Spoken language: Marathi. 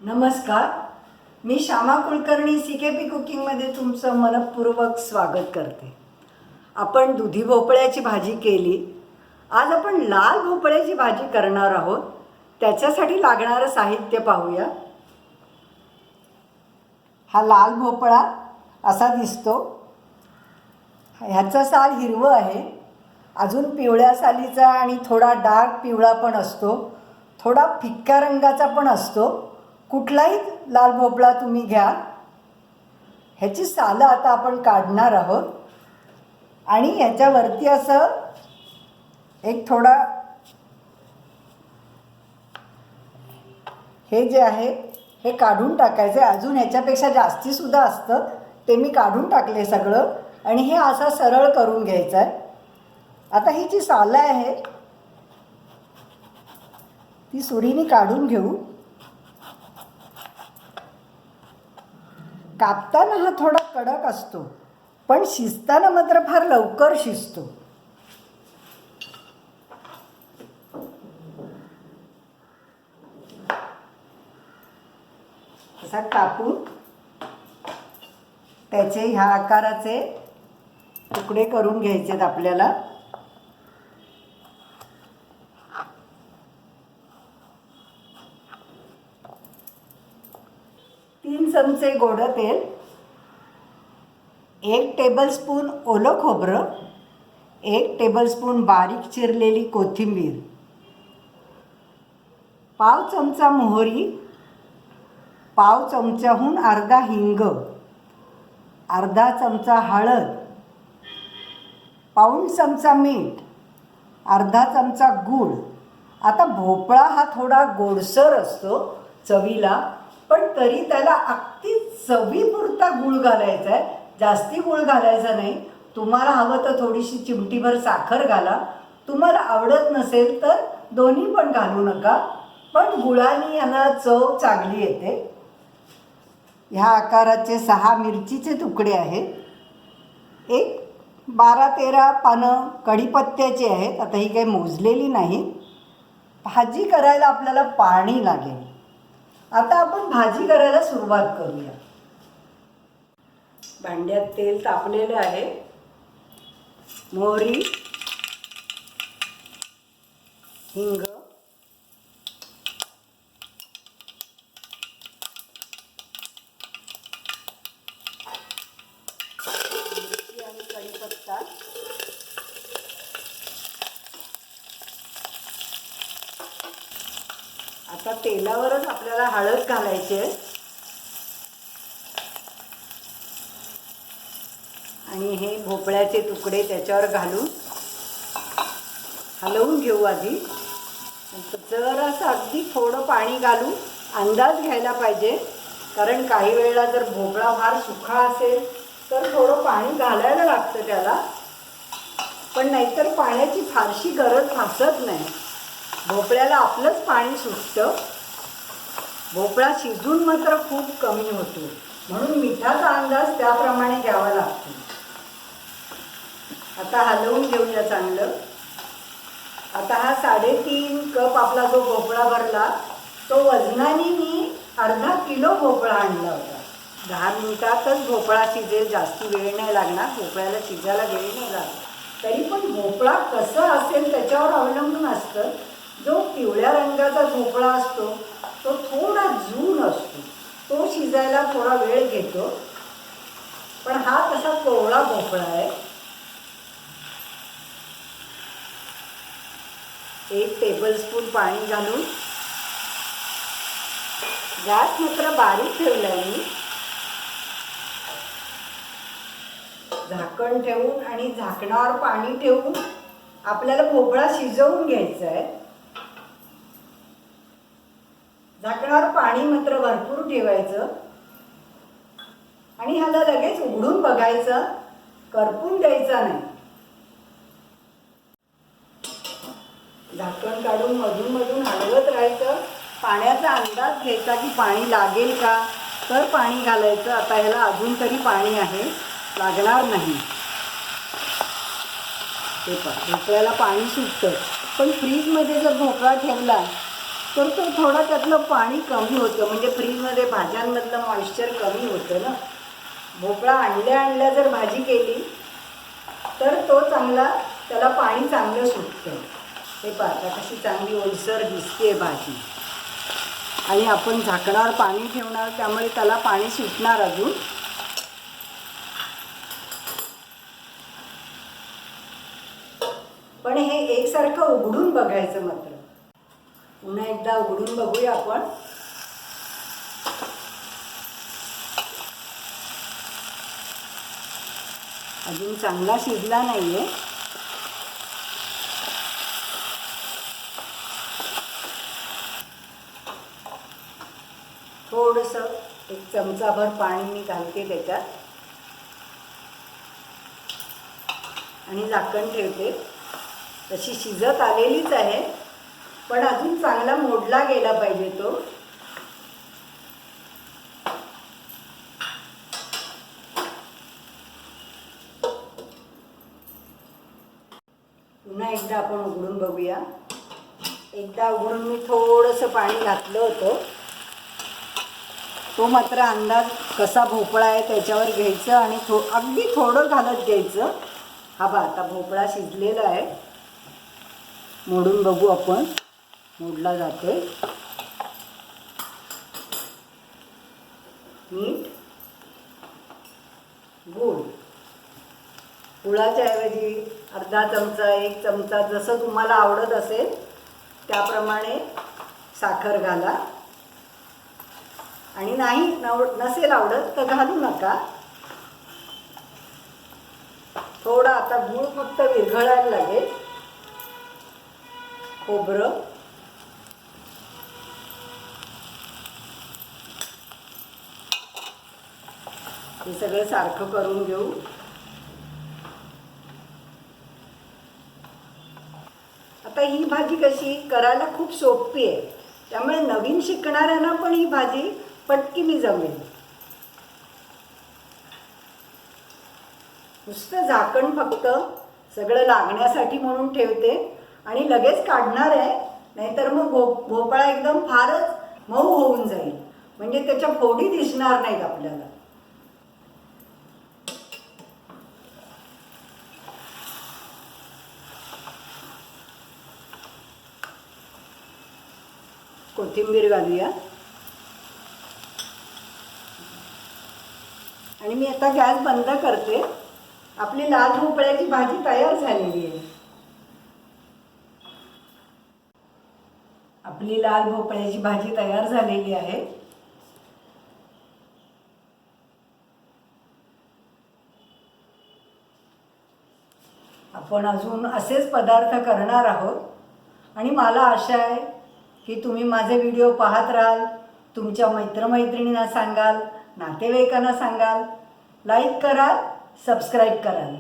नमस्कार, मी श्यामा कुलकर्णी CKP कुकिंगमध्ये तुमचं मनपूर्वक स्वागत करते. आपण दुधी भोपळ्याची भाजी केली. आज आपण लाल भोपळ्याची भाजी करणार आहोत. त्याच्यासाठी लागणारं साहित्य पाहूया. हा लाल भोपळा असा दिसतो. ह्याचा साल हिरवं आहे. अजून पिवळ्या सालीचा आणि थोडा डार्क पिवळा पण असतो, थोडा फिक्का रंगाचा पण असतो. कुठलाही लाल भोपळा तुम्ही घ्या. ह्याची सालं आता आपण काढणार आहोत आणि ह्याच्यावरती असं एक थोडा हे जे आहे हे काढून टाकायचं आहे. अजून ह्याच्यापेक्षा जास्तीसुद्धा असतं, ते मी काढून टाकले सगळं आणि हे असं सरळ करून घ्यायचं आहे. आता ही जी सालं आहे ती सुरीने काढून घेऊ. कापताना हा थोडा कडक असतो, पण शिजताना मात्र फार लवकर शिजतो. असा कापून त्याचे ह्या आकाराचे तुकडे करून घ्यायचेत आपल्याला. तीन चमचे गोडं तेल, 1 टेबलस्पून ओलं खोबरं, 1 टेबलस्पून बारीक चिरलेली कोथिंबीर, पाव चमचा मोहरी, पाव चमच्याहून अर्धा हिंग, अर्धा चमचा हळद, पाऊण चमचा मीठ, अर्धा चमचा गूळ. आता भोपळा हा थोडा गोडसर असतो चवीला, पण तरी त्याला अगदी चवीपुरता गूळ घालायचा आहे. जास्ती गूळ घालायचा नाही. तुम्हाला हवं तर थोडीशी चिमटीभर साखर घाला. तुम्हाला आवडत नसेल तर दोन्ही पण घालू नका, पण गुळाने याला चव चांगली येते. ह्या आकाराचे 6 मिरचीचे तुकडे आहेत. एक 12-13 पानं कढीपत्त्याची आहेत. आता ही काही मोजलेली नाही. भाजी करायला आपल्याला पाणी लागेल. आता आपण भाजी करायला सुरुवात करूया. भांड्यात तेल तापलेलं आहे. मोहरी, हिंग, मिरची आणि कढीपत्ता, आता तेलावरच आपल्याला हळद घालायची आहे आणि हे भोपळ्याचे तुकडे त्याच्यावर घालून हलवून घेऊ. आधी जरासं अगदी थोडं पाणी घालून अंदाज घ्यायला पाहिजे, कारण काही वेळेला जर भोपळा फार सुका असेल तर थोडं पाणी घालायला लागतं त्याला, पण नाहीतर पाण्याची फारशी गरज भासत नाही. भोपळ्याला आपलंच पाणी सुटतं. भोपळा शिजून मात्र खूप कमी होतो, म्हणून मिठाचा अंदाज त्याप्रमाणे घ्यावा लागतो. आता हलवून घेऊया चांगलं. आता हा 3.5 कप आपला जो भोपळा भरला, तो वजनाने मी अर्धा किलो भोपळा आणला होता. 10 मिनिटातच भोपळा शिजेल, जास्ती वेळ नाही लागणार. भोपळ्याला शिजायला वेळ नाही लागणार. तरी पण भोपळा कसं असेल त्याच्यावर अवलंबून असतं. जो पिवळ्या रंगाचा भोपळा असतो तो थोडा जून असतो, तो शिजायला थोडा वेळ घेतो. पण हा तसा कोवळा भोपळा आहे. 1 टेबलस्पून पाणी घालून गॅस मात्र बारीक ठेवला आहे मी. झाकण ठेवून आणि झाकणावर पाणी ठेवून आपल्याला भोपळा शिजवून घ्यायचा आहे. झाकणावर पाणी मात्र भरपूर ठेवायचं आणि ह्याला लगेच उघडून बघायचं, करपून द्यायचा नाही. झाकण काढून मधून मधून हलवत राहायचं. पाण्याचा अंदाज घ्यायचा की पाणी लागेल का, तर पाणी घालायचं. आता ह्याला अजून तरी पाणी आहे, लागणार नाही. ते भोपळ्याला पाणी सुटतं, पण फ्रीजमध्ये जर भोपळा ठेवला तर तो थोडा त्यातलं पाणी कमी होतं, म्हणजे फ्रीजमध्ये भाज्यांमधलं मॉइश्चर कमी होतं ना. भोपळा आणल्या जर भाजी केली तर तो चांगला, त्याला पाणी चांगलं सुटतं. हे पाहता कशी चांगली ओलसर दिसते भाजी. आणि आपण झाकणावर पाणी ठेवणार, त्यामुळे त्याला पाणी सुटणार अजून. पण हे एकसारखं उघडून बघायचं मात्र. पुन्हा एकदा उघडून बघूया आपण. अजून चांगला शिजला नाहीये. थोडंसं एक चमचाभर पाणी मी घालते त्याच्यात आणि झाकण ठेवते. तशी शिजत आलेलीच आहे, पण अजून चांगला मोडला गेला पाहिजे तो. पुन्हा एकदा आपण उघडून बघूया. एकदा उघडून मी थोडंसं पाणी घातलं होतं. तो मात्र अंदाज कसा भोपळा आहे त्याच्यावर घ्यायचं आणि अगदी थोडं घालत घ्यायचं. हा बा आता भोपळा शिजलेला आहे. मोडून बघू आपण. मोडला जातोय. मीठ, गूळ. गुळाच्या ऐवजी अर्धा चमचा, 1 चमचा जसं तुम्हाला आवडत असेल त्याप्रमाणे साखर घाला. आणि नाही नसेल आवडत तर घालू नका. थोडा आता गूळ फक्त विरघळायला लागेल. खोबरं, हे सगळं सारखं करून घेऊ. आता ही भाजी कशी करायला खूप सोपी आहे, त्यामुळे नवीन शिकणाऱ्यांना पण ही भाजी पटकीने जमेल. नुसतं झाकण फक्त सगळं लागण्यासाठी म्हणून ठेवते आणि लगेच काढणार आहे, नाहीतर मग भोपळा एकदम फारच मऊ होऊन जाईल, म्हणजे त्याच्या फोडी दिसणार नाहीत आपल्याला. कोथिंबीर घालूया. आणि मी आता गॅस बंद करते. आपली लाल भोपळ्याची भाजी तयार झालेली आहे. आपली लाल भोपळ्याची भाजी तयार झालेली आहे. आपण अजून असेच पदार्थ करणार आहोत आणि मला आशा आहे की तुम्ही माझे व्हिडिओ पाहत राहाल, तुमच्या मित्रमैत्रिणींना सांगाल, नातेवाईकांना सांगाल, लाईक कराल, सबस्क्राईब कराल.